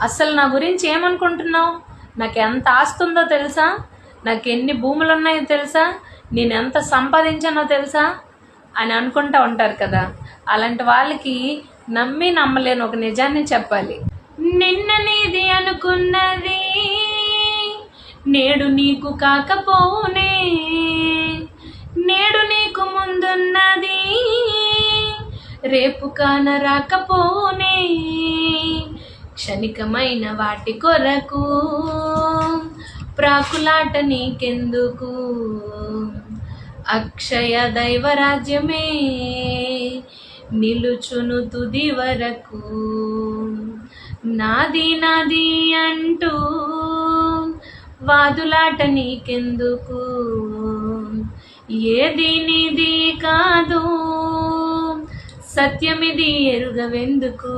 అసలు నా గురించి ఏమనుకుంటున్నావు? నాకు ఎంత ఆస్తుందో తెలుసా? నాకు ఎన్ని భూములు ఉన్నాయో తెలుసా? నేను ఎంత సంపాదించానో తెలుసా అని అనుకుంటూ ఉంటారు కదా. అలాంటి వాళ్ళకి నమ్మి నమ్మలేని ఒక నిజాన్ని చెప్పాలి. నిన్న నీది అనుకున్నది నేడు నీకు కాకపోనే, నేడు నీకు ముందున్నది రేపు కాన రాకపోనే. క్షణికమైన వాటి కొరకు ప్రాకులాట నీకెందుకు? అక్షయ దైవరాజ్యమే నిలుచును తుది వరకు. నాది నాది అంటూ వాదులాట నీకెందుకు? ఏది నీది కాదు సత్యమిది ఎరుగవెందుకు?